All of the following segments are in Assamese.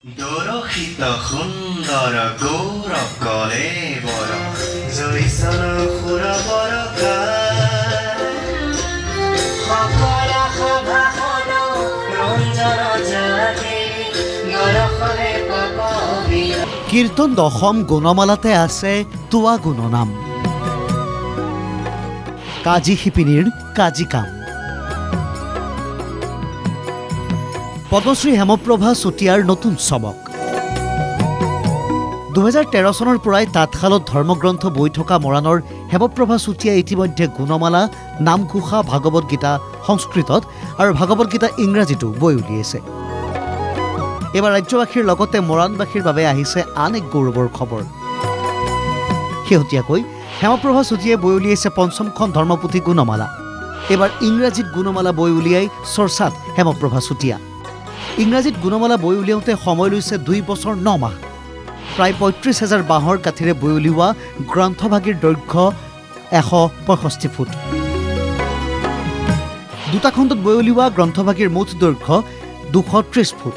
দৰশিত সুন্দৰ গৌৰৱ কলে বৰ জৈচন সুৰ বৰকা সকল সভাখন ৰঞ্জন জাতি গৰখনে কবি কীৰ্তন দশম গুণমালাতে আছে তোৱা গুণনাম কাজী শিপিনীৰ কাজী কাম পদ্মশ্ৰী হেমপ্ৰভা চুতীয়াৰ নতুন চমক 2013 চনৰ পৰাই তাঁতশালত ধৰ্মগ্ৰন্থ বৈ থকা মৰাণৰ হেমপ্ৰভা চুতীয়াই ইতিমধ্যে গুণমালা নামঘোষা ভাগৱত গীতা সংস্কৃতত আৰু ভাগৱত গীতা ইংৰাজীতো বৈ উলিয়াইছে এবাৰ ৰাজ্যবাসীৰ লগতে মৰাণবাসীৰ বাবে আহিছে আন এক গৌৰৱৰ খবৰ শেহতীয়াকৈ হেমপ্ৰভা চুতীয়াই বৈ উলিয়াইছে পঞ্চমখন ধৰ্মপুথি গুণমালা এবাৰ ইংৰাজীত গুণমালা বৈ উলিয়াই চৰ্চাত হেমপ্ৰভা চুতীয়া ইংৰাজীত গুণমালা বৈ উলিয়াওঁতে সময় লৈছে 2 বছৰ 9 মাহ প্ৰায় 35,000 বাঁহৰ কাঠিৰে বৈ উলিওৱা গ্ৰন্থভাগীৰ দৈৰ্ঘ্য 165 ফুট দুটা খণ্ডত বৈ উলিওৱা গ্ৰন্থভাগীৰ মুঠ দৈৰ্ঘ্য 230 ফুট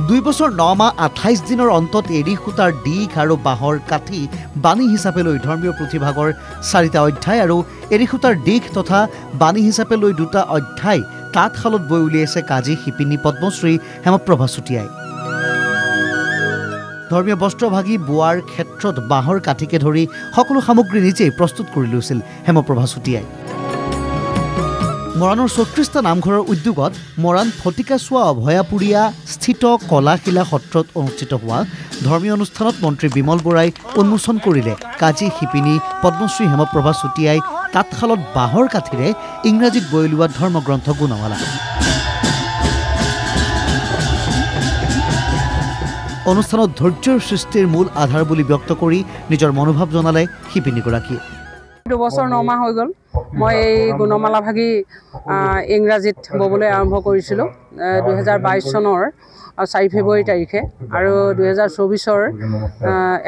2 বছৰ 9 মাহ 28 দিনৰ অন্তত এৰী সূতাৰ দিঘ আৰু বাঁহৰ কাঠি বাণী হিচাপে লৈ ধৰ্মীয় পুথিভাগৰ 4টা অধ্যায় আৰু এৰী সূতাৰ দিঘ তথা বাণী হিচাপে লৈ 2টা অধ্যায় তাঁতশালত বৈ উলিয়াইছে কাজী শিপিনী পদ্মশ্ৰী হেমপ্ৰভা চুতীয়াই ধৰ্মীয় বস্ত্ৰভাগী বোৱাৰ ক্ষেত্ৰত বাঁহৰ কাঠিকে ধৰি সকলো সামগ্ৰী নিজেই প্ৰস্তুত কৰি লৈছিল হেমপ্ৰভা চুতীয়াই মৰাণৰ 34টা নামঘৰৰ উদ্যোগত মৰাণ ফটিকাচোৱা অভয়াপুৰীয়া স্থিত কলাশিলা সত্ৰত অনুষ্ঠিত হোৱা ধৰ্মীয় অনুষ্ঠানত মন্ত্ৰী বিমল বৰাই উন্মোচন কৰিলে কাজী শিপিনী পদ্মশ্ৰী হেমপ্ৰভা চুতীয়াই তাঁতশালত বাঁহৰ কাঠিৰে ইংৰাজীত বৈ উলিওৱা ধৰ্মগ্ৰন্থ গুণমালা অনুষ্ঠানত ধৈৰ্যৰ সৃষ্টিৰ মূল আধাৰ বুলি ব্যক্ত কৰি নিজৰ মনোভাৱ জনালে শিপিনীগৰাকীয়ে 2 বছৰ 9 মাহ হৈ গ'ল মই এই গুণমালা ভাগী ইংৰাজীত ববলৈ আৰম্ভ কৰিছিলোঁ 2022 চনৰ 4 ফেব্ৰুৱাৰী তাৰিখে আৰু 2024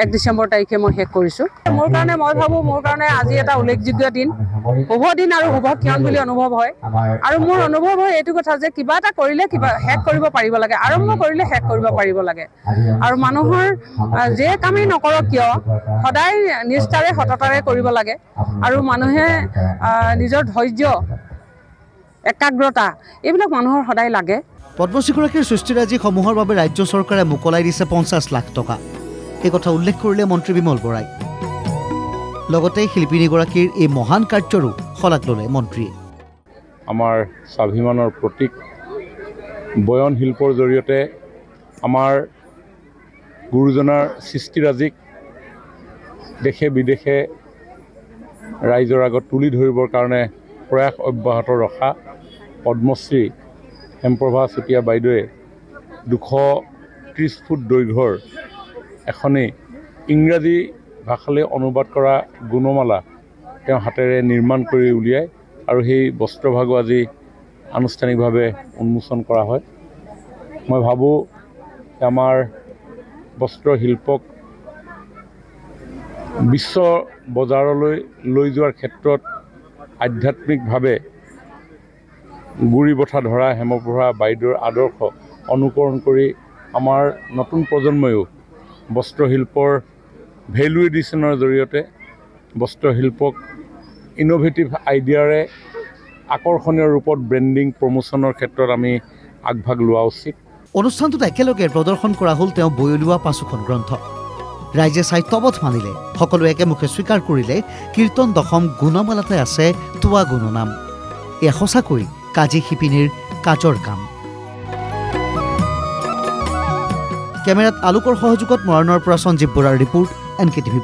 1 ডিচেম্বৰ তাৰিখে মই শেষ কৰিছোঁ মোৰ কাৰণে মই ভাবোঁ মোৰ কাৰণে আজি এটা উল্লেখযোগ্য দিন শুভ দিন আৰু শুভ ক্ষণ বুলি অনুভৱ হয় আৰু মোৰ অনুভৱ হয় এইটো কথা যে কিবা এটা কৰিলে কিবা শেষ কৰিব পাৰিব লাগে আৰম্ভ কৰিলে শেষ কৰিব পাৰিব লাগে আৰু মানুহৰ যে কামেই নকৰক কিয় সদায় নিষ্ঠাৰে সততাৰে কৰিব লাগে আৰু মানুহে নিজৰ ধৈৰ্য একাগ্ৰতা এইবিলাক মানুহৰ সদায় লাগে পদ্মশ্ৰীগৰাকীৰ সৃষ্টিৰাজিসমূহৰ বাবে ৰাজ্য চৰকাৰে মোকলাই দিছে 50 লাখ টকা এই কথা উল্লেখ কৰিলে মন্ত্ৰী বিমল বৰাই লগতে শিল্পীনীগৰাকীৰ এই মহান কাৰ্যৰো শলাগ ল'লে মন্ত্ৰীয়ে আমাৰ স্বাভিমানৰ প্ৰতীক বয়ন শিল্পৰ জৰিয়তে আমাৰ গুৰুজনাৰ সৃষ্টিৰাজিক দেশে বিদেশে ৰাইজৰ আগত তুলি ধৰিবৰ কাৰণে প্ৰয়াস অব্যাহত ৰখা পদ্মশ্ৰী হেমপ্ৰভা চুতীয়া বাইদেৱে 230 ফুট দৈৰ্ঘ্যৰ এখনেই ইংৰাজী ভাষালৈ অনুবাদ কৰা গুণমালা তেওঁ হাতেৰে নিৰ্মাণ কৰি উলিয়ায় আৰু সেই বস্ত্ৰভাগো আজি আনুষ্ঠানিকভাৱে উন্মোচন কৰা হয় মই ভাবোঁ আমাৰ বস্ত্ৰশিল্পক বিশ্ব বজাৰলৈ লৈ যোৱাৰ ক্ষেত্ৰত আধ্যাত্মিকভাৱে গুৰি বঠা ধৰা হেমপ্ৰভা বাইদেউৰ আদৰ্শ অনুকৰণ কৰি আমাৰ নতুন প্ৰজন্ময়ো বস্ত্ৰশিল্পৰ ভেলু এডিশ্যনৰ জৰিয়তে বস্ত্ৰশিল্পক ইনোভেটিভ আইডিয়াৰে আকৰ্ষণীয় ৰূপত ব্ৰেণ্ডিং প্ৰমোচনৰ ক্ষেত্ৰত আমি আগভাগ লোৱা উচিত অনুষ্ঠানটোত একেলগে প্ৰদৰ্শন কৰা হ'ল তেওঁ বৈ উলিওৱা 5খন গ্ৰন্থ ৰাইজে চাই তবধ মানিলে সকলোৱে একেমুখে স্বীকাৰ কৰিলে কীৰ্তন দশম গুণমালাতে আছে তোৱা গুণনাম এয়া সঁচাকৈ কাজী শিপিনীৰ কাজৰ কাম কেমেৰাত আলোকৰ সহযোগত মৰাণৰ পৰা সঞ্জীৱ বৰাৰ ৰিপৰ্ট NKTV+